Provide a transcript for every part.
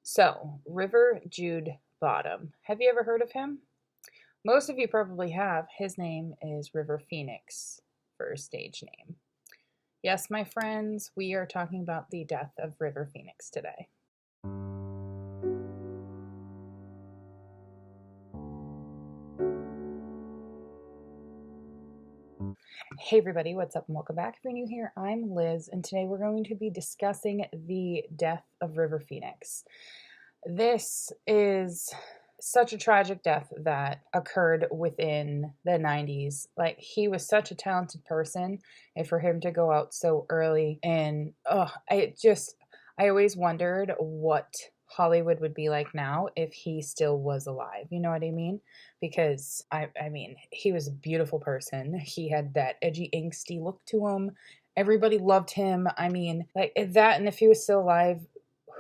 So, River Jude Bottom. Have you ever heard of him? Most of you probably have. His name is River Phoenix for a stage name. Yes, my friends, we are talking about the death of River Phoenix today. Hey everybody, what's up and welcome back. If you're new here, I'm Liz, and today we're going to be discussing the death of River Phoenix. This is such a tragic death that occurred within the 90s. Like, he was such a talented person, and for him to go out so early, and I always wondered what Hollywood would be like now if he still was alive. You know what I mean? Because I mean, he was a beautiful person. He had that edgy, angsty look to him. Everybody loved him. I mean, like that, and if he was still alive,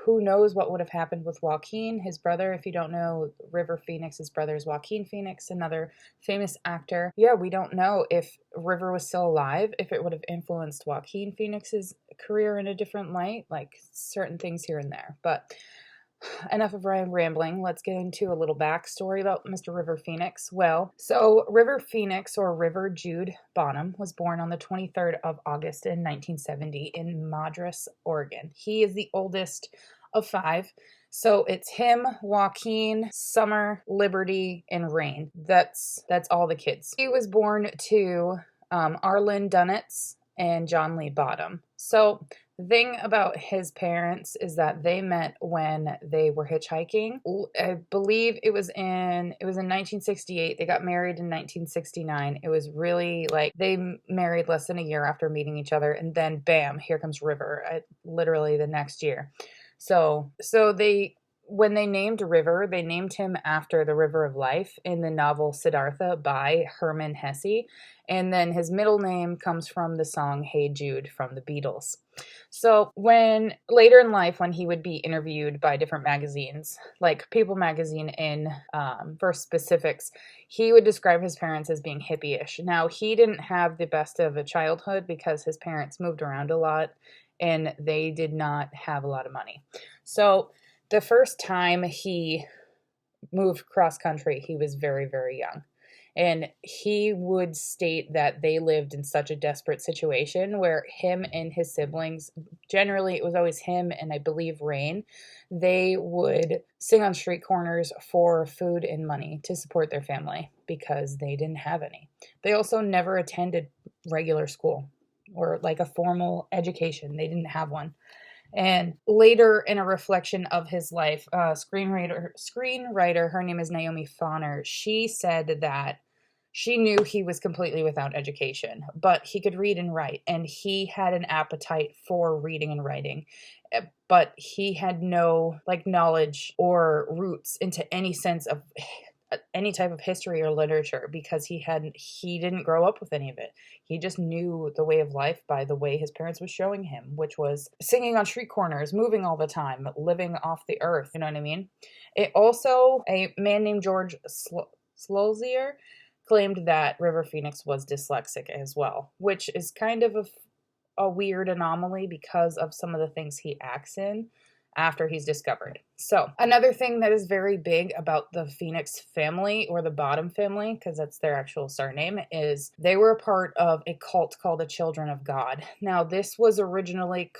who knows what would have happened with Joaquin, his brother. If you don't know, River Phoenix's brother is Joaquin Phoenix, another famous actor. Yeah, we don't know if River was still alive, if it would have influenced Joaquin Phoenix's career in a different light, like certain things here and there. But enough of rambling. Let's get into a little backstory about Mr. River Phoenix. Well, so River Phoenix, or River Jude Bonham, was born on the 23rd of August in 1970 in Madras, Oregon. He is the oldest of five. So it's him, Joaquin, Summer, Liberty, and Rain. That's all the kids. He was born to Arlen Dunitz and John Lee Bottom. So the thing about his parents is that they met when they were hitchhiking. I believe it was in 1968. They got married in 1969. It was really like they married less than a year after meeting each other, and then bam, here comes River. Literally the next year. So when they named River, they named him after the River of Life in the novel Siddhartha by Hermann Hesse. And then his middle name comes from the song Hey Jude from the Beatles. So when later in life, when he would be interviewed by different magazines, like People magazine for specifics, he would describe his parents as being hippie-ish. Now, he didn't have the best of a childhood because his parents moved around a lot and they did not have a lot of money. So the first time he moved cross country, he was very, very young. And he would state that they lived in such a desperate situation where him and his siblings, generally it was always him and I believe Rain, they would sing on street corners for food and money to support their family because they didn't have any. They also never attended regular school or like a formal education. They didn't have one. And later, in a reflection of his life, screenwriter, her name is Naomi Fauner, she said that she knew he was completely without education, but he could read and write, and he had an appetite for reading and writing, but he had no knowledge or roots into any sense of any type of history or literature because he didn't grow up with any of it. He just knew the way of life by the way his parents was showing him, which was singing on street corners, moving all the time, living off the earth. You know what I mean? It also, a man named George Slosier claimed that River Phoenix was dyslexic as well, which is kind of a weird anomaly because of some of the things he acts in after he's discovered. So another thing that is very big about the Phoenix family, or the Bottom family, because that's their actual surname, is they were a part of a cult called the Children of God. Now, this was originally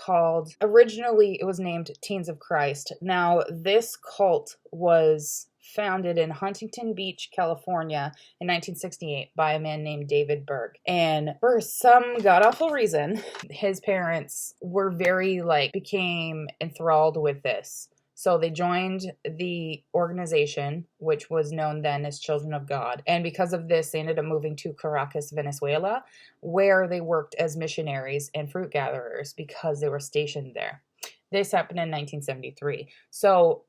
it was named Teens of Christ. Now, this cult was founded in Huntington Beach, California in 1968 by a man named David Berg. And for some god-awful reason, his parents were became enthralled with this. So they joined the organization, which was known then as Children of God. And because of this, they ended up moving to Caracas, Venezuela, where they worked as missionaries and fruit gatherers because they were stationed there. This happened in 1973. So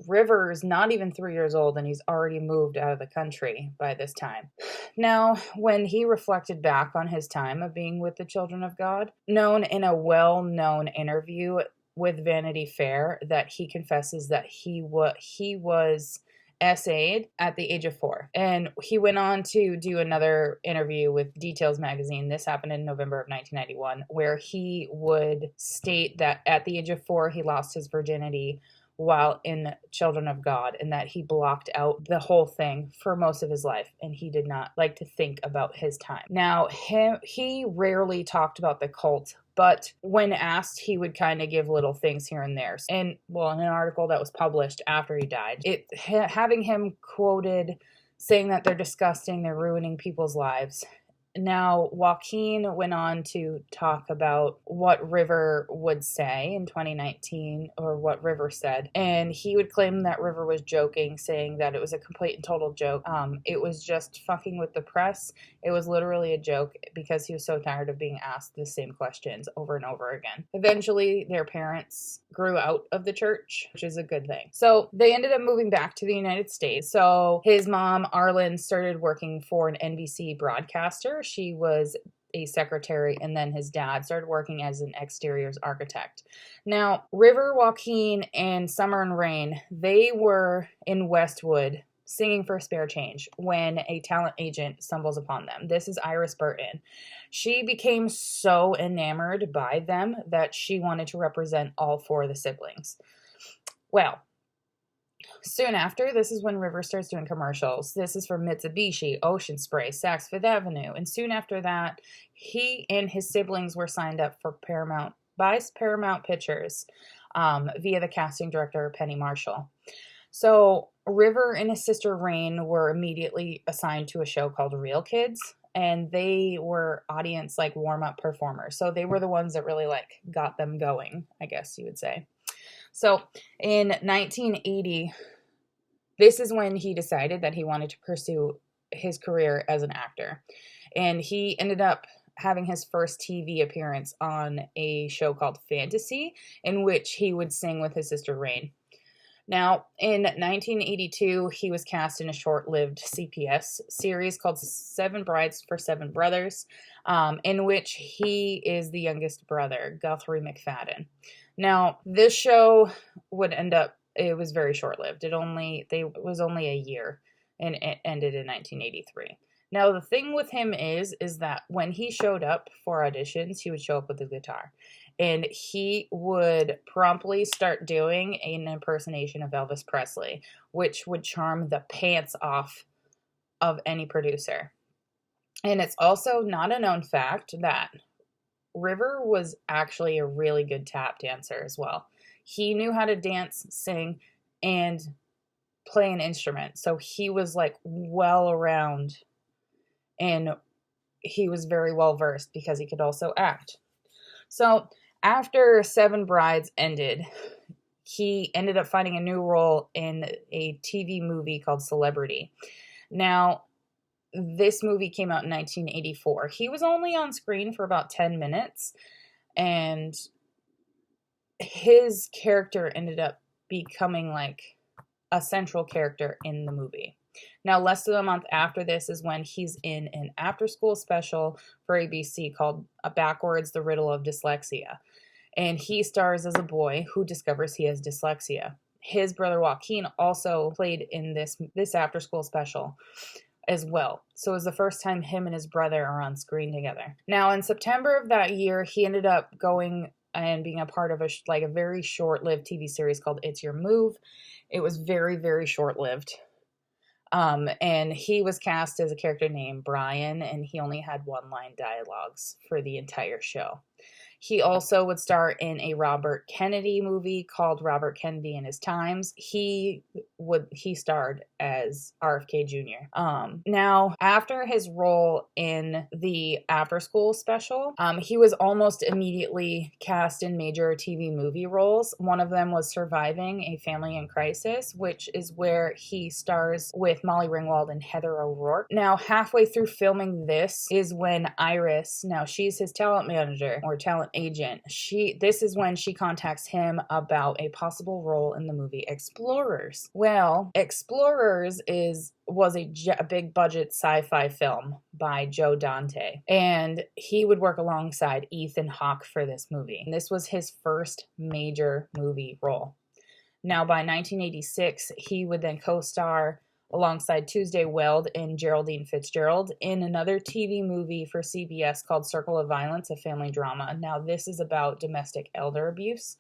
River's not even 3 years old, and he's already moved out of the country by this time. Now, when he reflected back on his time of being with the Children of God, known in a well-known interview with Vanity Fair, that he confesses that he was essayed at the age of 4. And he went on to do another interview with Details magazine. This happened in November of 1991, where he would state that at the age of 4, he lost his virginity while in Children of God, and that he blocked out the whole thing for most of his life, and he did not like to think about his time. Now, he rarely talked about the cult, but when asked, he would kind of give little things here and there. And, well, in an article that was published after he died, having him quoted saying that they're disgusting, they're ruining people's lives. Now, Joaquin went on to talk about what River would say in 2019, or what River said, and he would claim that River was joking, saying that it was a complete and total joke. It was just fucking with the press. It was literally a joke because he was so tired of being asked the same questions over and over again. Eventually, their parents grew out of the church, which is a good thing. So they ended up moving back to the United States. So his mom, Arlen, started working for an NBC broadcaster. She was a secretary, and then his dad started working as an exteriors architect. Now, River, Joaquin, and Summer and Rain, they were in Westwood singing for spare change when a talent agent stumbles upon them. This is Iris Burton. She became so enamored by them that she wanted to represent all four of the siblings. Well, soon after, this is when River starts doing commercials. This is for Mitsubishi, Ocean Spray, Saks Fifth Avenue. And soon after that, he and his siblings were signed up for Paramount Pictures via the casting director, Penny Marshall. So River and his sister Rain were immediately assigned to a show called Real Kids. And they were audience, like, warm-up performers. So they were the ones that really, like, got them going, I guess you would say. So in 1980, this is when he decided that he wanted to pursue his career as an actor. And he ended up having his first TV appearance on a show called Fantasy, in which he would sing with his sister Rain. Now, in 1982, he was cast in a short-lived CBS series called Seven Brides for Seven Brothers, in which he is the youngest brother, Guthrie McFadden. Now, this show would end up, it was very short-lived. It was only a year, and it ended in 1983. Now, the thing with him is that when he showed up for auditions, he would show up with a guitar. And he would promptly start doing an impersonation of Elvis Presley, which would charm the pants off of any producer. And it's also not a known fact that River was actually a really good tap dancer as well. He knew how to dance, sing, and play an instrument. So he was, like, well around, and he was very well versed because he could also act. So after Seven Brides ended, he ended up finding a new role in a TV movie called Celebrity. Now, this movie came out in 1984. He was only on screen for about 10 minutes, and his character ended up becoming, like, a central character in the movie. Now, less than a month after this is when he's in an after-school special for ABC called Backwards, The Riddle of Dyslexia. And he stars as a boy who discovers he has dyslexia. His brother Joaquin also played in this after-school special as well. So it was the first time him and his brother are on screen together. Now, in September of that year, he ended up going and being a part of a very short-lived TV series called It's Your Move. It was very, very short-lived. And he was cast as a character named Brian, and he only had one-line dialogues for the entire show. He also would star in a Robert Kennedy movie called Robert Kennedy and His Times. He starred as RFK Jr. Now, after his role in the After School special, he was almost immediately cast in major TV movie roles. One of them was Surviving a Family in Crisis, which is where he stars with Molly Ringwald and Heather O'Rourke. Now, halfway through filming this is when Iris, now she's his talent manager or talent agent. This is when she contacts him about a possible role in the movie Explorers. Well, Explorers was a big budget sci-fi film by Joe Dante, and he would work alongside Ethan Hawke for this movie. And this was his first major movie role. Now, by 1986, he would then co-star alongside Tuesday Weld and Geraldine Fitzgerald in another TV movie for CBS called Circle of Violence, a family drama. Now, this is about domestic elder abuse.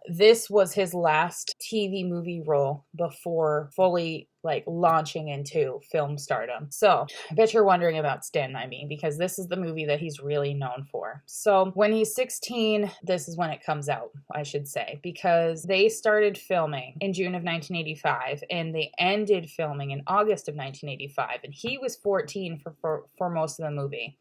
This was his last TV movie role before fully launching into film stardom. So I bet you're wondering about Stand By Me, because this is the movie that he's really known for. So when he's 16, this is when it comes out, I should say, because they started filming in June of 1985 and they ended filming in August of 1985, and he was 14 for most of the movie.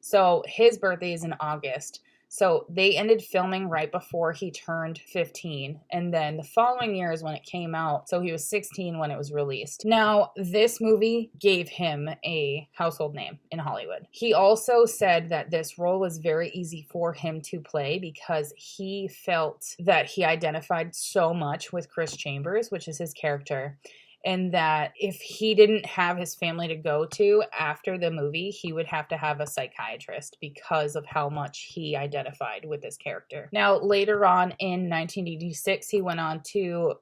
So his birthday is in August. So they ended filming right before he turned 15. And then the following year is when it came out. So he was 16 when it was released. Now, this movie gave him a household name in Hollywood. He also said that this role was very easy for him to play because he felt that he identified so much with Chris Chambers, which is his character. And that if he didn't have his family to go to after the movie, he would have to have a psychiatrist because of how much he identified with this character. Now, later on in 1986, he went on to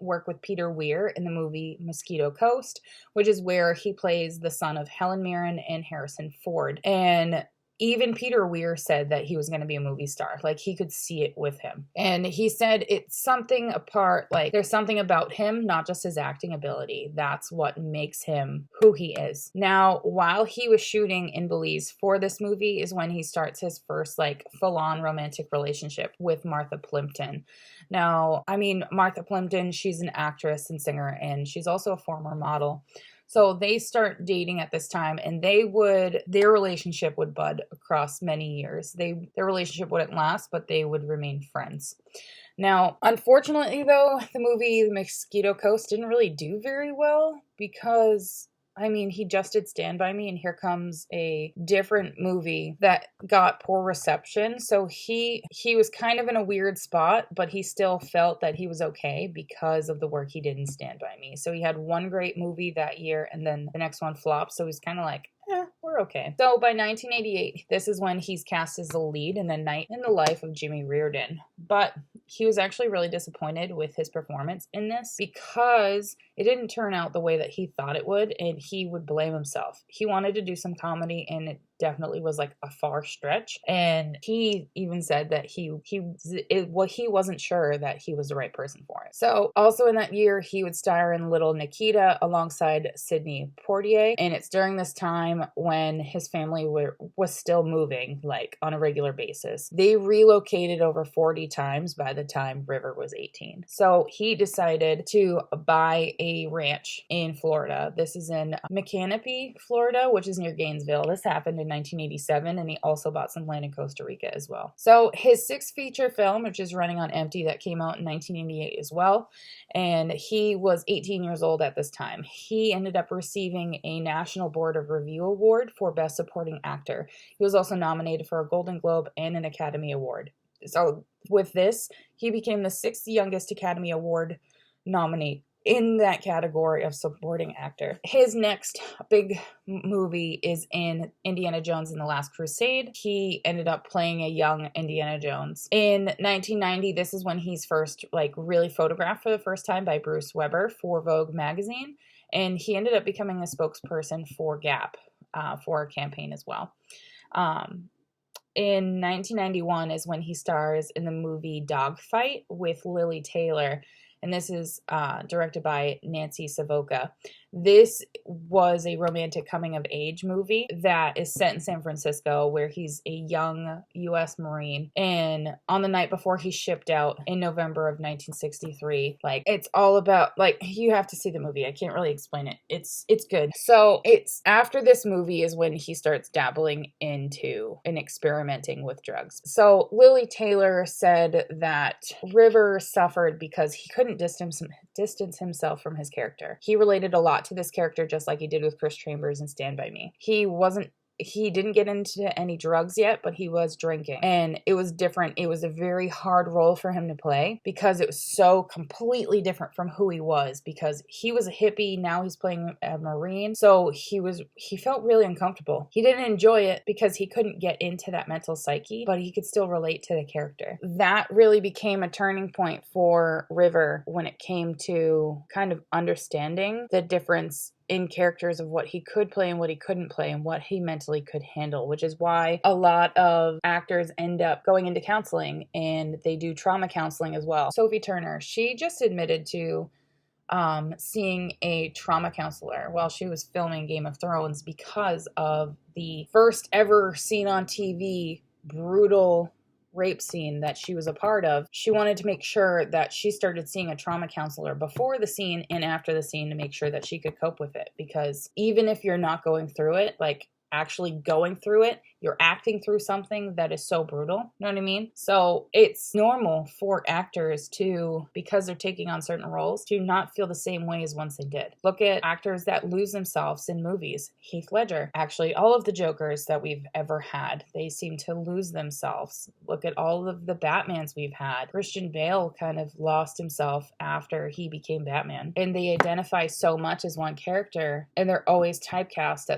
work with Peter Weir in the movie Mosquito Coast, which is where he plays the son of Helen Mirren and Harrison Ford. And even Peter Weir said that he was going to be a movie star. He could see it with him. And he said it's something apart, there's something about him, not just his acting ability. That's what makes him who he is. Now, while he was shooting in Belize for this movie is when he starts his first, full-on romantic relationship with Martha Plimpton. Now, Martha Plimpton, she's an actress and singer, and she's also a former model. So they start dating at this time, and their relationship would bud across many years. Their relationship wouldn't last, but they would remain friends. Now, unfortunately, though, the movie The Mosquito Coast didn't really do very well because he just did Stand By Me, and here comes a different movie that got poor reception. So he was kind of in a weird spot, but he still felt that he was okay because of the work he did in Stand By Me. So he had one great movie that year, and then the next one flopped. So he's kind of we're okay. So by 1988, this is when he's cast as the lead in The Night in the Life of Jimmy Reardon. But he was actually really disappointed with his performance in this because it didn't turn out the way that he thought it would, and he would blame himself. He wanted to do some comedy, and it definitely was a far stretch. And he even said that he wasn't sure that he was the right person for it. So also in that year, he would star in Little Nikita alongside Sidney Poitier. And it's during this time when his family was still moving on a regular basis. They relocated over 40 times by the time River was 18. So he decided to buy a ranch in Florida. This is in Micanopy, Florida, which is near Gainesville. This happened in 1987, and he also bought some land in Costa Rica as well. So his sixth feature film, which is Running on Empty, that came out in 1988 as well, and he was 18 years old at this time. He ended up receiving a National Board of Review Award for Best Supporting Actor. He was also nominated for a Golden Globe and an Academy Award. So with this, he became the sixth youngest Academy Award nominee in that category of supporting actor. His next big movie is in Indiana Jones and the Last Crusade. He ended up playing a young Indiana Jones. In 1990, this is when he's first really photographed for the first time by Bruce Weber for Vogue magazine, and he ended up becoming a spokesperson for Gap for a campaign as well. In 1991 is when he stars in the movie Dogfight with Lily Taylor, and this is directed by Nancy Savoca. This was a romantic coming-of-age movie that is set in San Francisco, where he's a young U.S. Marine, and on the night before he shipped out in November of 1963, it's all about, you have to see the movie. I can't really explain it. It's good. So it's after this movie is when he starts dabbling into and experimenting with drugs. So Lily Taylor said that River suffered because he couldn't distance himself from his character. He related a lot to this character, just like he did with Chris Chambers in Stand By Me. He wasn't he didn't get into any drugs yet, but he was drinking. And it was different. It was a very hard role for him to play because it was so completely different from who he was, because he was a hippie. Now he's playing a Marine. So he felt really uncomfortable. He didn't enjoy it because he couldn't get into that mental psyche, but he could still relate to the character. That really became a turning point for River when it came to kind of understanding the difference in characters of what he could play and what he couldn't play and what he mentally could handle, which is why a lot of actors end up going into counseling, and they do trauma counseling as well. Sophie Turner, she just admitted to seeing a trauma counselor while she was filming Game of Thrones because of the first ever seen on TV brutal rape scene that she was a part of. She wanted to make sure that she started seeing a trauma counselor before the scene and after the scene to make sure that she could cope with it. Because even if you're not going through it, like actually going through it, you're acting through something that is so brutal. You know what I mean? So it's normal for actors to, because they're taking on certain roles, to not feel the same way as once they did. Look at actors that lose themselves in movies. Heath Ledger. Actually, all of the Jokers that we've ever had, they seem to lose themselves. Look at all of the Batmans we've had. Christian Bale kind of lost himself after he became Batman. And they identify so much as one character, and they're always typecast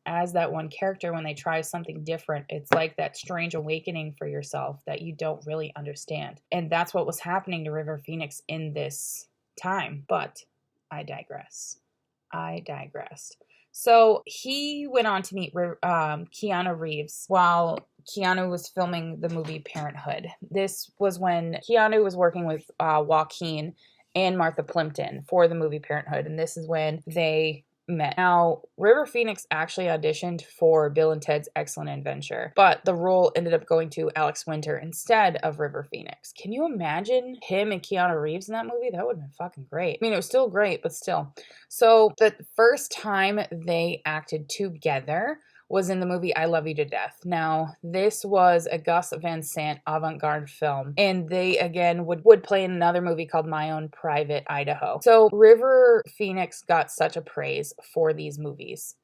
as that one character when they try something different. It's like that strange awakening for yourself that you don't really understand. And that's what was happening to River Phoenix in this time. But I digressed. So he went on to meet Keanu Reeves while Keanu was filming the movie Parenthood. This was when Keanu was working with Joaquin and Martha Plimpton for the movie Parenthood. And this is when they met. Now, River Phoenix actually auditioned for Bill and Ted's Excellent Adventure, but the role ended up going to Alex Winter instead of River Phoenix. Can you imagine him and Keanu Reeves in that movie? That would have been fucking great. I mean, it was still great, but still. So the first time they acted together was in the movie I Love You to Death. Now, this was a Gus Van Sant avant-garde film, and they, again, would play in another movie called My Own Private Idaho. So River Phoenix got such a praise for these movies,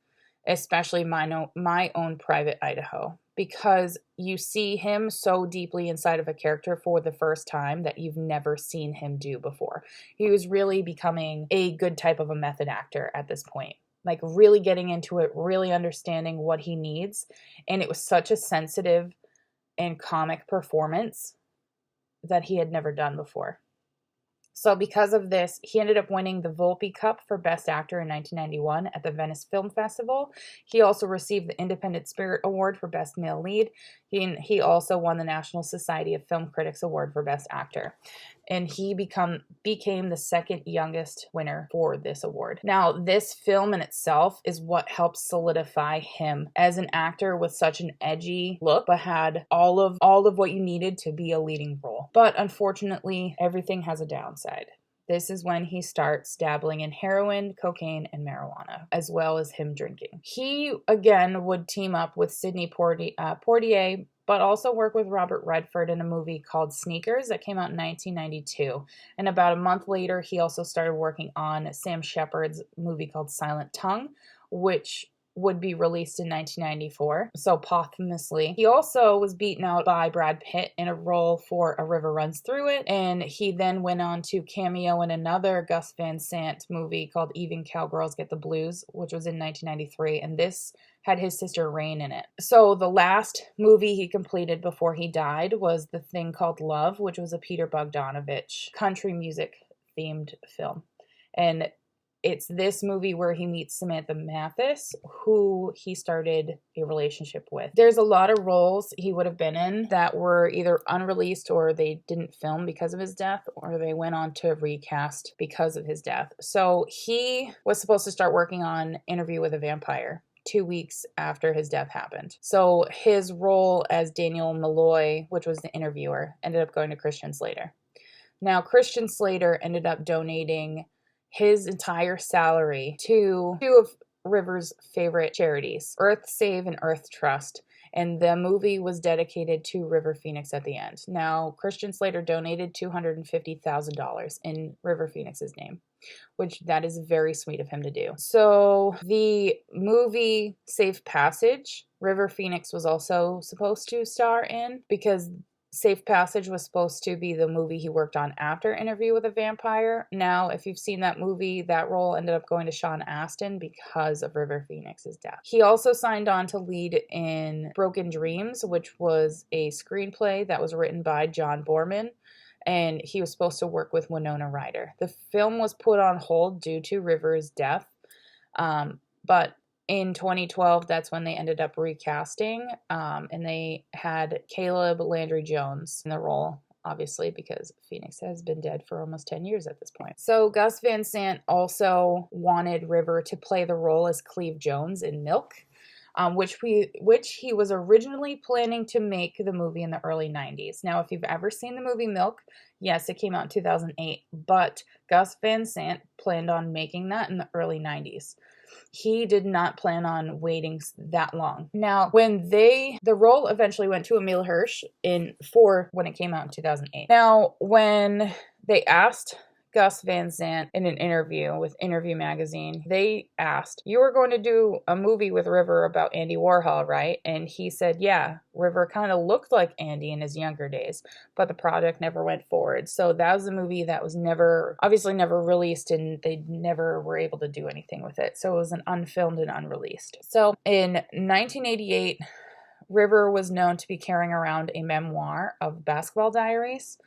especially My Own Private Idaho, because you see him so deeply inside of a character for the first time that you've never seen him do before. He was really becoming a good type of a method actor at this point. Like really getting into it, really understanding what he needs. And it was such a sensitive and comic performance that he had never done before. So because of this, he ended up winning the Volpe Cup for Best Actor in 1991 at the Venice Film Festival. He also received the Independent Spirit Award for Best Male Lead. He also won the National Society of Film Critics Award for Best Actor. And he became the second youngest winner for this award. Now, this film in itself is what helped solidify him as an actor with such an edgy look, but had all of what you needed to be a leading role. But unfortunately, everything has a downside. This is when he starts dabbling in heroin, cocaine, and marijuana, as well as him drinking. He, again, would team up with Sidney Poitier, but also work with Robert Redford in a movie called Sneakers that came out in 1992. And about a month later, he also started working on Sam Shepard's movie called Silent Tongue, which would be released in 1994, so posthumously. He also was beaten out by Brad Pitt in a role for A River Runs Through It, and he then went on to cameo in another Gus Van Sant movie called Even Cowgirls Get the Blues, which was in 1993, and this had his sister Rain in it. So the last movie he completed before he died was The Thing Called Love, which was a Peter Bogdanovich country music themed film. And it's this movie where he meets Samantha Mathis, who he started a relationship with. There's a lot of roles he would have been in that were either unreleased or they didn't film because of his death, or they went on to recast because of his death. So he was supposed to start working on Interview with a Vampire 2 weeks after his death happened. So his role as Daniel Malloy, which was the interviewer, ended up going to Christian Slater. Now, Christian Slater ended up donating his entire salary to two of River's favorite charities, Earth Save and Earth Trust. and the movie was dedicated to River Phoenix at the end. Now, Christian Slater donated $250,000 in River Phoenix's name, which that is very sweet of him to do. So the movie Safe Passage, River Phoenix was also supposed to star in, because Safe Passage was supposed to be the movie he worked on after Interview with a Vampire. Now, if you've seen that movie, that role ended up going to Sean Astin because of River Phoenix's death. He also signed on to lead in Broken Dreams, which was a screenplay that was written by John Borman, and he was supposed to work with Winona Ryder. The film was put on hold due to River's death, but in 2012, that's when they ended up recasting, and they had Caleb Landry Jones in the role, obviously, because Phoenix has been dead for almost 10 years at this point. So Gus Van Sant also wanted River to play the role as Cleve Jones in Milk, which he was originally planning to make the movie in the early 90s. Now, if you've ever seen the movie Milk, yes, it came out in 2008, but Gus Van Sant planned on making that in the early 90s. He did not plan on waiting that long. Now, when the role eventually went to Emile Hirsch when it came out in 2008. Now, when they asked Gus Van Sant in an interview with Interview Magazine, they asked, "You were going to do a movie with River about Andy Warhol, right?" And he said, "Yeah, River kind of looked like Andy in his younger days, but the project never went forward." So that was a movie that was never released, and they never were able to do anything with it. So it was an unfilmed and unreleased. So in 1988, River was known to be carrying around a memoir of Basketball Diaries.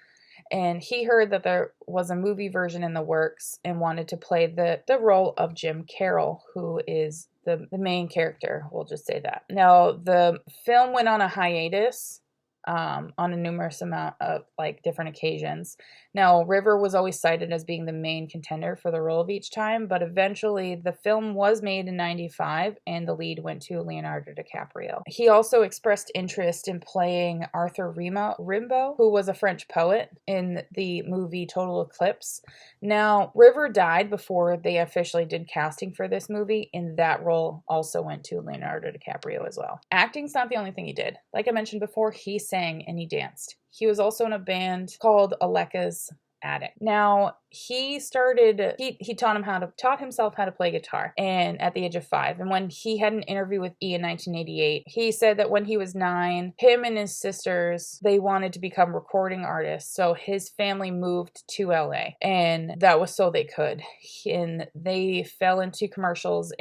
And he heard that there was a movie version in the works and wanted to play the role of Jim Carroll, who is the main character. We'll just say that. Now, the film went on a hiatus on a numerous amount of different occasions. Now, River was always cited as being the main contender for the role of each time, but eventually the film was made in 95 and the lead went to Leonardo DiCaprio. He also expressed interest in playing Arthur Rimbaud, who was a French poet, in the movie Total Eclipse. Now, River died before they officially did casting for this movie, and that role also went to Leonardo DiCaprio as well. Acting's not the only thing he did. Like I mentioned before, he sang and he danced. He was also in a band called Aleka's Attic. Now, he taught himself how to play guitar, and at the age of 5. And when he had an interview with E! in 1988, he said that when he was 9, him and his sisters, they wanted to become recording artists. So his family moved to LA, and that was so they could. And they fell into commercials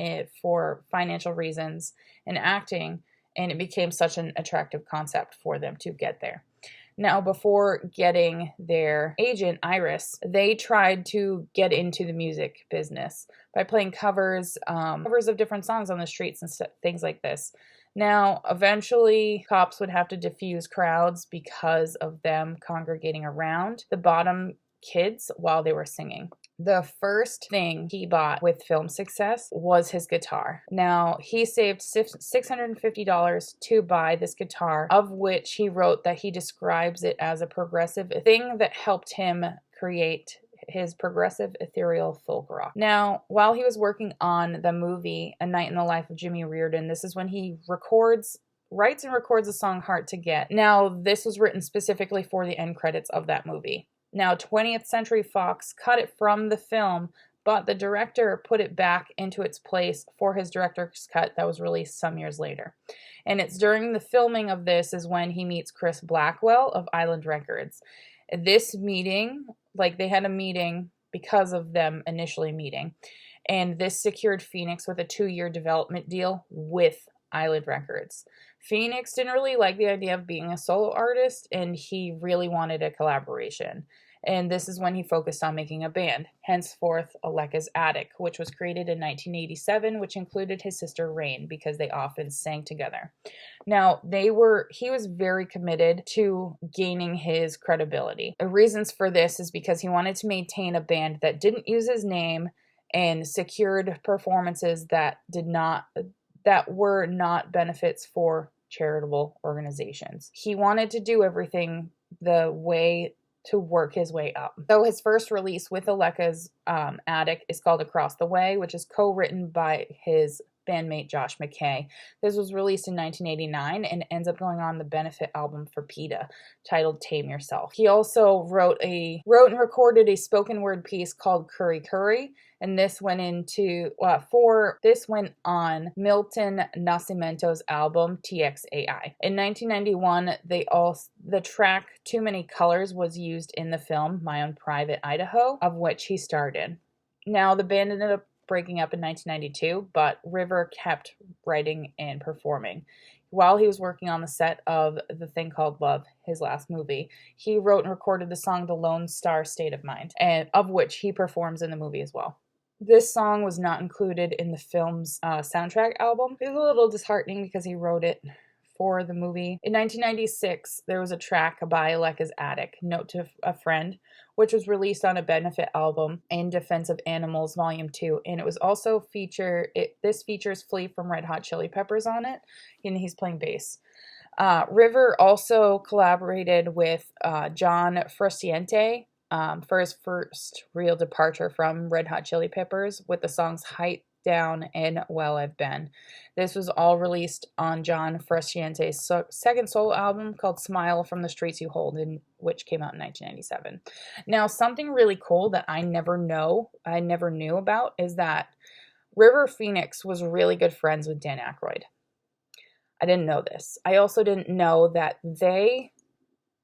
for financial reasons and acting, and it became such an attractive concept for them to get there. Now, before getting their agent, Iris, they tried to get into the music business by playing covers of different songs on the streets and things like this. Now, eventually, cops would have to defuse crowds because of them congregating around the bottom kids while they were singing. The first thing he bought with film success was his guitar. Now, he saved $650 to buy this guitar, of which he wrote that he describes it as a progressive thing that helped him create his progressive ethereal folk rock. Now, while he was working on the movie A Night in the Life of Jimmy Reardon, this is when he writes and records the song Hard to Get. Now, this was written specifically for the end credits of that movie. Now, 20th Century Fox cut it from the film, but the director put it back into its place for his director's cut that was released some years later. And it's during the filming of this is when he meets Chris Blackwell of Island Records. This meeting, they had a meeting because of them initially meeting, and this secured Phoenix with a 2-year development deal with Island Records. Phoenix didn't really like the idea of being a solo artist, and he really wanted a collaboration. And this is when he focused on making a band, henceforth Aleka's Attic, which was created in 1987, which included his sister Rain, because they often sang together. Now, he was very committed to gaining his credibility. The reasons for this is because he wanted to maintain a band that didn't use his name and secured performances that were not benefits for charitable organizations. He wanted to do everything the way to work his way up. So his first release with Aleka's Attic is called Across the Way, which is co-written by his bandmate Josh McKay. This was released in 1989 and ends up going on the benefit album for PETA, titled Tame Yourself. He also wrote and recorded a spoken word piece called Curry Curry, and this went on Milton Nascimento's album TXAI. In 1991, the track Too Many Colors was used in the film My Own Private Idaho, of which he starred in. Now, the band ended up breaking up in 1992, but River kept writing and performing. While he was working on the set of The Thing Called Love, his last movie, he wrote and recorded the song The Lone Star State of Mind, and of which he performs in the movie as well. This song was not included in the film's soundtrack album. It was a little disheartening because he wrote it for the movie. In 1996, there was a track by Aleka's Attic, Note to a Friend, which was released on a benefit album, In Defense of Animals Volume 2, and it was also this features Flea from Red Hot Chili Peppers on it, and he's playing bass. River also collaborated with John Frusciante for his first real departure from Red Hot Chili Peppers with the songs Height Down and Well I've Been. This was all released on John Frusciante's second solo album called Smile from the Streets You Hold, which came out in 1997. Now, something really cool that I never knew about is that River Phoenix was really good friends with Dan Aykroyd. I didn't know this. I also didn't know that they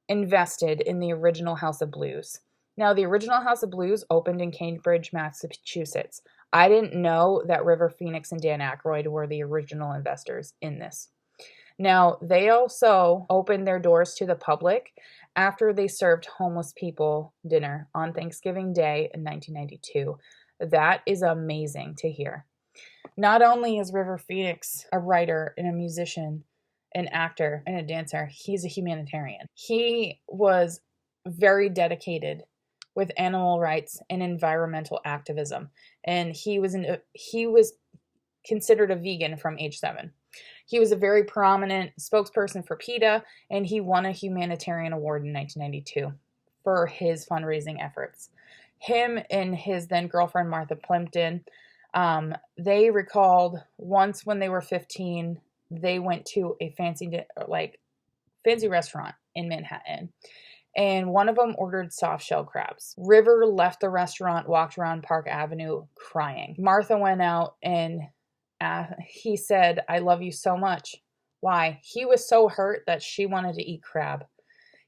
invested in the original House of Blues. Now, the original House of Blues opened in Cambridge, Massachusetts. I didn't know that River Phoenix and Dan Aykroyd were the original investors in this. Now, they also opened their doors to the public after they served homeless people dinner on Thanksgiving Day in 1992. That is amazing to hear. Not only is River Phoenix a writer and a musician, an actor and a dancer, he's a humanitarian. He was very dedicated with animal rights and environmental activism, and he was considered a vegan from age 7. He was a very prominent spokesperson for PETA, and he won a humanitarian award in 1992 for his fundraising efforts. Him and his then girlfriend Martha Plimpton, they recalled once when they were 15, they went to a fancy restaurant in Manhattan, and one of them ordered soft shell crabs. River left the restaurant, walked around Park Avenue crying. Martha went out and he said, "I love you so much." Why? He was so hurt that she wanted to eat crab.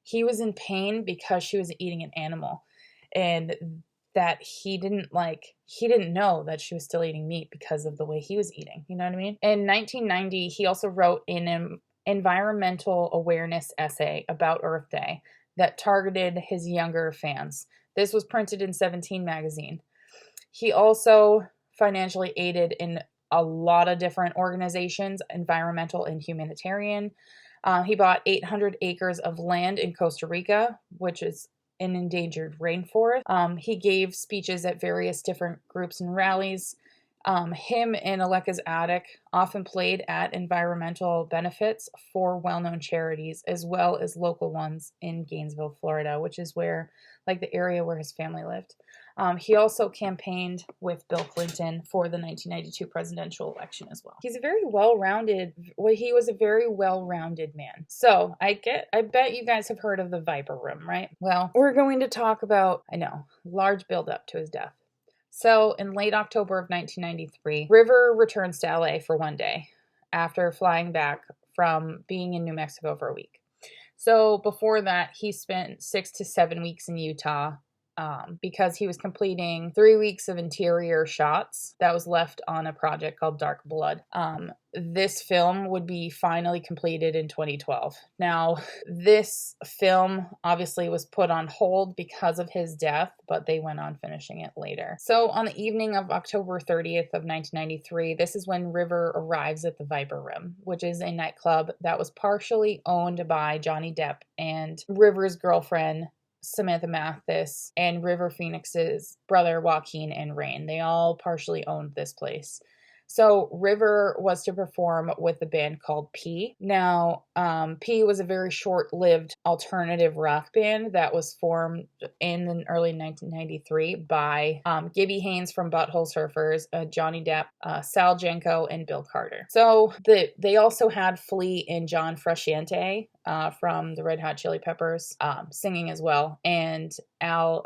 He was in pain because she was eating an animal, and that he didn't know that she was still eating meat because of the way he was eating. You know what I mean? In 1990, he also wrote an environmental awareness essay about Earth Day that targeted his younger fans. This was printed in 17 magazine. He also financially aided in a lot of different organizations, environmental and humanitarian. He bought 800 acres of land in Costa Rica, which is an endangered rainforest. He gave speeches at various different groups and rallies. Him and Aleka's Attic often played at environmental benefits for well-known charities, as well as local ones in Gainesville, Florida, which is where, the area where his family lived. He also campaigned with Bill Clinton for the 1992 presidential election as well. He was a very well-rounded man. So I bet you guys have heard of the Viper Room, right? Well, we're going to talk about, large build-up to his death. So in late October of 1993, River returns to LA for one day after flying back from being in New Mexico for a week. So before that, he spent 6 to 7 weeks in Utah because he was completing 3 weeks of interior shots that was left on a project called Dark Blood. This film would be finally completed in 2012. Now, this film obviously was put on hold because of his death, but they went on finishing it later. So on the evening of October 30th of 1993, this is when River arrives at the Viper Room, which is a nightclub that was partially owned by Johnny Depp and River's girlfriend, Samantha Mathis, and River Phoenix's brother Joaquin and Rain. They all partially owned this place. So River was to perform with a band called P. Now, P was a very short-lived alternative rock band that was formed in the early 1993 by Gibby Haynes from Butthole Surfers, Johnny Depp, Sal Janko, and Bill Carter. So they also had Flea and John Frusciante from the Red Hot Chili Peppers singing as well, and Al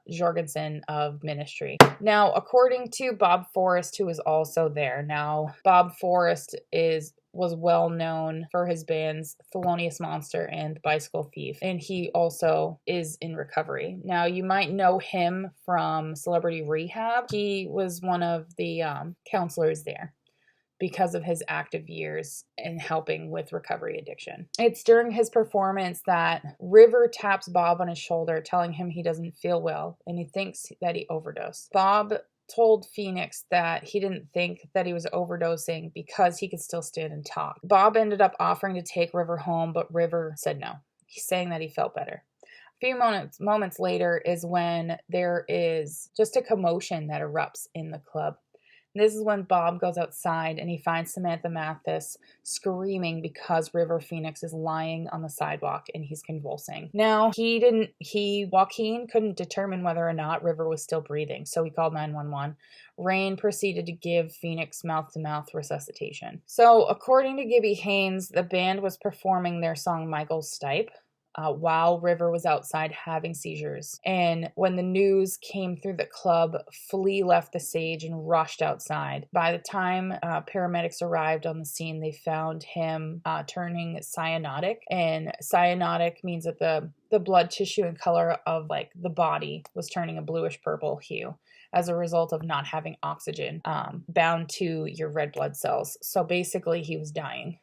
Jorgensen of Ministry. Now, according to Bob Forrest, who was also there. Now, Bob Forrest was well known for his bands Thelonious Monster and Bicycle Thief, and he also is in recovery. Now, you might know him from Celebrity Rehab. He was one of the counselors there because of his active years in helping with recovery addiction. It's during his performance that River taps Bob on his shoulder, telling him he doesn't feel well and he thinks that he overdosed. Bob told Phoenix that he didn't think that he was overdosing because he could still stand and talk. Bob ended up offering to take River home, but River said no. He's saying that he felt better. A few moments later is when there is just a commotion that erupts in the club. This is when Bob goes outside and he finds Samantha Mathis screaming because River Phoenix is lying on the sidewalk and he's convulsing. Now, Joaquin couldn't determine whether or not River was still breathing, so he called 911. Rain proceeded to give Phoenix mouth-to-mouth resuscitation. So, according to Gibby Haynes, the band was performing their song Michael's Stipe while River was outside having seizures. And when the news came through the club, Flea left the stage and rushed outside. By the time paramedics arrived on the scene, they found him turning cyanotic. And cyanotic means that the blood tissue and color of like the body was turning a bluish purple hue as a result of not having oxygen bound to your red blood cells. So basically he was dying.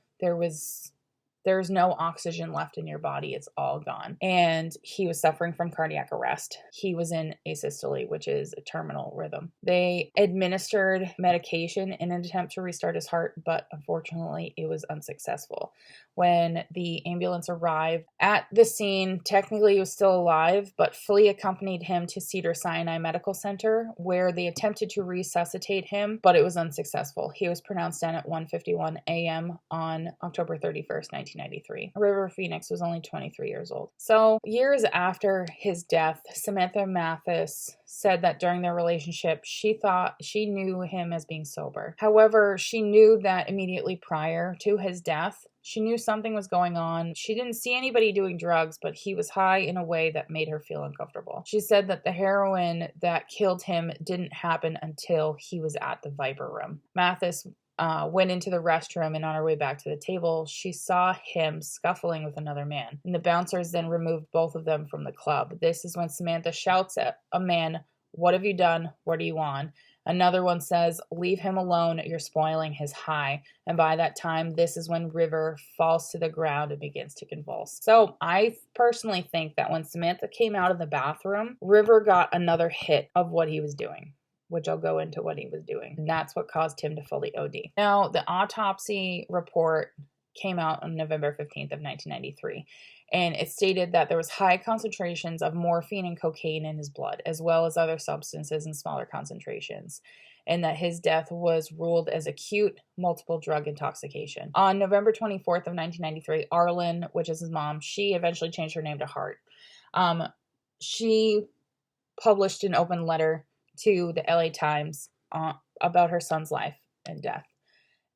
There's no oxygen left in your body. It's all gone. And he was suffering from cardiac arrest. He was in asystole, which is a terminal rhythm. They administered medication in an attempt to restart his heart, but unfortunately it was unsuccessful. When the ambulance arrived at the scene, technically he was still alive, but Flea accompanied him to Cedars-Sinai Medical Center, where they attempted to resuscitate him, but it was unsuccessful. He was pronounced dead at 1:51 a.m. on October 31st, 1993. River Phoenix was only 23 years old. So, years after his death, Samantha Mathis said that during their relationship, she thought she knew him as being sober. However, she knew that immediately prior to his death, she knew something was going on. She didn't see anybody doing drugs, but he was high in a way that made her feel uncomfortable. She said that the heroin that killed him didn't happen until he was at the Viper Room. Mathis went into the restroom, and on her way back to the table, she saw him scuffling with another man. And the bouncers then removed both of them from the club. This is when Samantha shouts at a man, "What have you done? What are you on?" Another one says, "Leave him alone, you're spoiling his high." And by that time, this is when River falls to the ground and begins to convulse. So I personally think that when Samantha came out of the bathroom, River got another hit of what he was doing, which I'll go into what he was doing. And that's what caused him to fully OD. Now, the autopsy report came out on November 15th of 1993. And it stated that there was high concentrations of morphine and cocaine in his blood, as well as other substances in smaller concentrations, and that his death was ruled as acute multiple drug intoxication. On November 24th of 1993, Arlen, which is his mom, she eventually changed her name to Hart. She published an open letter to the LA Times about her son's life and death.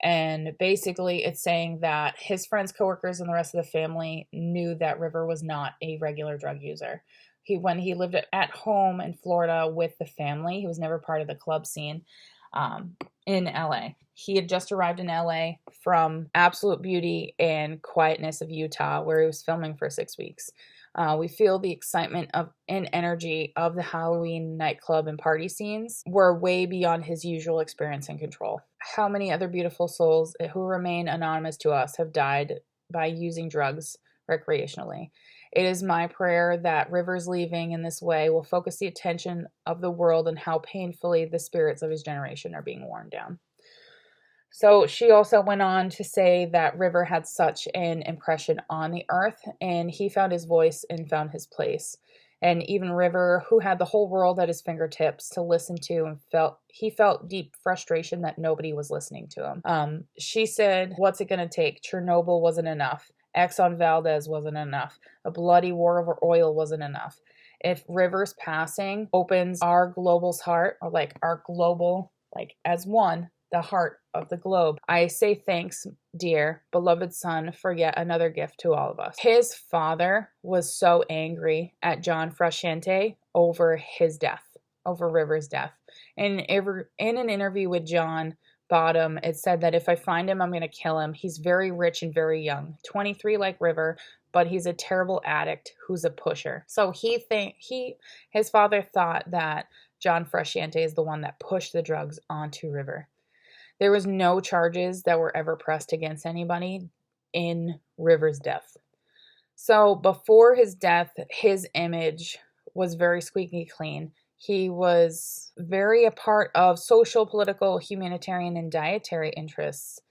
And basically it's saying that his friends, coworkers, and the rest of the family knew that River was not a regular drug user. When he lived at home in Florida with the family, he was never part of the club scene in LA. He had just arrived in LA from absolute beauty and quietness of Utah, where he was filming for 6 weeks. We feel the excitement and energy of the Halloween nightclub and party scenes were way beyond his usual experience and control. How many other beautiful souls who remain anonymous to us have died by using drugs recreationally? It is my prayer that River's leaving in this way will focus the attention of the world on how painfully the spirits of his generation are being worn down. So she also went on to say that River had such an impression on the earth, and he found his voice and found his place. And even River, who had the whole world at his fingertips to listen to, and felt deep frustration that nobody was listening to him. She said, "What's it going to take? Chernobyl wasn't enough. Exxon Valdez wasn't enough. A bloody war over oil wasn't enough. If River's passing opens our global's heart, or like our global, like as one, the heart of the globe, I say thanks, dear beloved son, for yet another gift to all of us." His father was so angry at John Frusciante over his death, over River's death. And in an interview with John Bottom, it said that if I find him, I'm going to kill him. He's very rich and very young, 23 like River, but he's a terrible addict who's a pusher. So his father thought that John Frusciante is the one that pushed the drugs onto River. There was no charges that were ever pressed against anybody in River's death. So before his death, his image was very squeaky clean. He was very a part of social, political, humanitarian, and dietary interests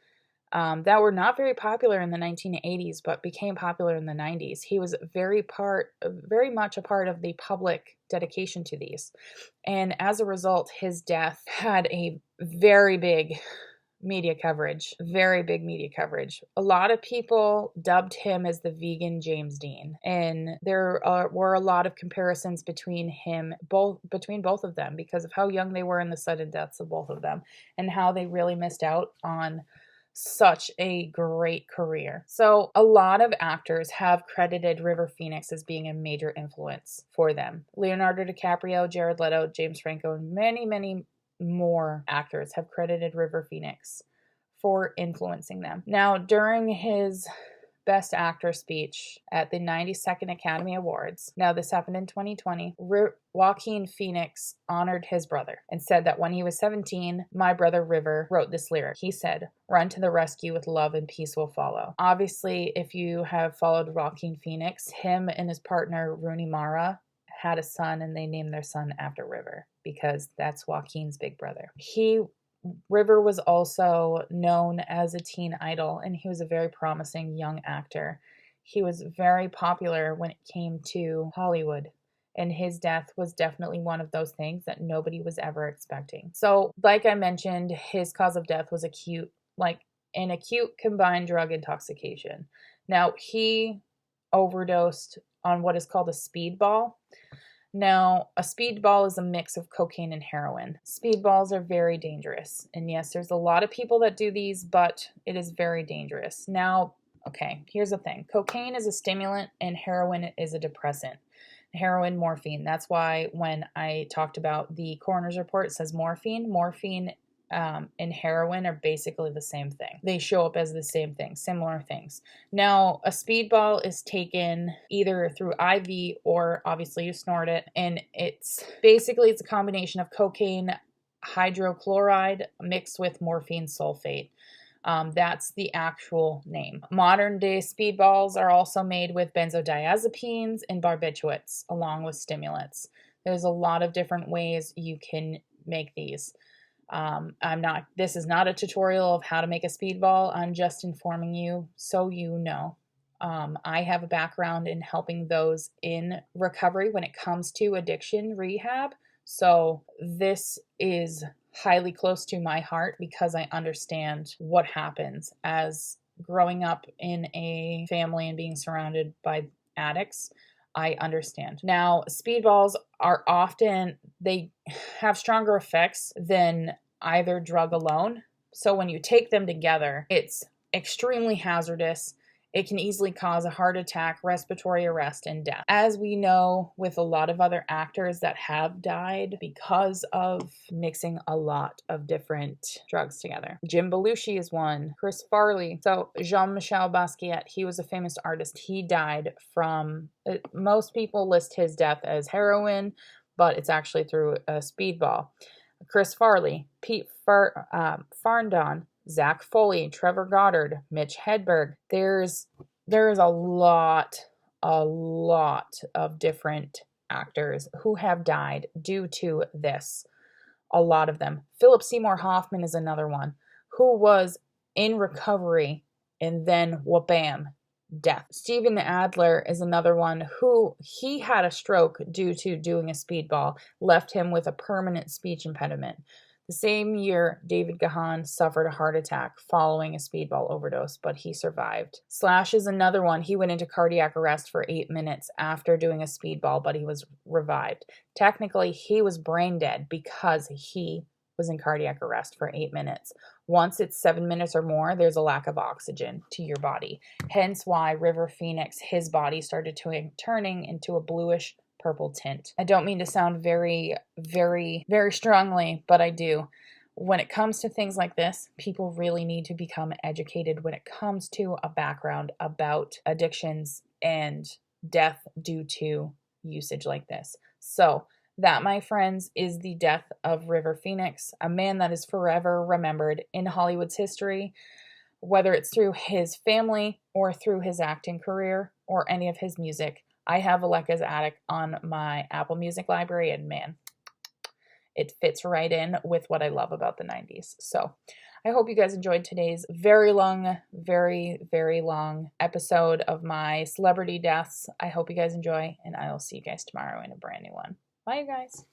that were not very popular in the 1980s, but became popular in the 90s. He was very much a part of the public dedication to these. And as a result, his death had a very big media coverage. A lot of people dubbed him as the vegan James Dean, and there were a lot of comparisons between both of them because of how young they were and the sudden deaths of both of them, and how they really missed out on such a great career. So a lot of actors have credited River Phoenix as being a major influence for them. Leonardo DiCaprio, Jared Leto, James Franco, and many, many more actors have credited River Phoenix for influencing them. Now, during his Best Actor speech at the 92nd Academy Awards, now this happened in 2020, Joaquin Phoenix honored his brother and said that when he was 17, my brother River wrote this lyric. He said, "Run to the rescue with love and peace will follow." Obviously, if you have followed Joaquin Phoenix, him and his partner Rooney Mara had a son, and they named their son after River because that's Joaquin's big brother. River was also known as a teen idol, and he was a very promising young actor. He was very popular when it came to Hollywood, and his death was definitely one of those things that nobody was ever expecting. So, like I mentioned, his cause of death was an acute combined drug intoxication. Now, he overdosed on what is called a speedball. Now, a speedball is a mix of cocaine and heroin. Speedballs are very dangerous. And yes, there's a lot of people that do these, but it is very dangerous. Now, okay, here's the thing. Cocaine is a stimulant and heroin is a depressant. Heroin, morphine. That's why when I talked about the coroner's report, it says morphine. Morphine and heroin are basically the same thing. They show up as the same thing, similar things. Now, a speedball is taken either through IV or obviously you snort it, and it's a combination of cocaine hydrochloride mixed with morphine sulfate. That's the actual name. Modern day speedballs are also made with benzodiazepines and barbiturates along with stimulants. There's a lot of different ways you can make these. This is not a tutorial of how to make a speedball. I'm just informing you so you know. I have a background in helping those in recovery when it comes to addiction rehab. So this is highly close to my heart because I understand what happens as growing up in a family and being surrounded by addicts. I understand. Now, speedballs they have stronger effects than either drug alone. So when you take them together, it's extremely hazardous. It can easily cause a heart attack, respiratory arrest, and death. As we know with a lot of other actors that have died because of mixing a lot of different drugs together. Jim Belushi is one. Chris Farley. So Jean-Michel Basquiat, he was a famous artist. He died from, most people list his death as heroin, but it's actually through a speedball. Chris Farley, Pete Farndon, Zack Foley, Trevor Goddard, Mitch Hedberg. There is a lot of different actors who have died due to this. A lot of them. Philip Seymour Hoffman is another one who was in recovery and then wha-bam, death. Steven Adler is another one who he had a stroke due to doing a speedball, left him with a permanent speech impediment. The same year, David Gahan suffered a heart attack following a speedball overdose, but he survived. Slash is another one. He went into cardiac arrest for 8 minutes after doing a speedball, but he was revived. Technically, he was brain dead because he was in cardiac arrest for 8 minutes. Once it's 7 minutes or more, there's a lack of oxygen to your body. Hence why River Phoenix, his body started turning into a bluish purple tint. I don't mean to sound very, very, very strongly, but I do. When it comes to things like this, people really need to become educated when it comes to a background about addictions and death due to usage like this. So that, my friends, is the death of River Phoenix, a man that is forever remembered in Hollywood's history, whether it's through his family or through his acting career or any of his music. I have Aleka's Attic on my Apple Music library, and man, it fits right in with what I love about the 90s. So I hope you guys enjoyed today's very long, very, very long episode of my celebrity deaths. I hope you guys enjoy, and I will see you guys tomorrow in a brand new one. Bye, you guys.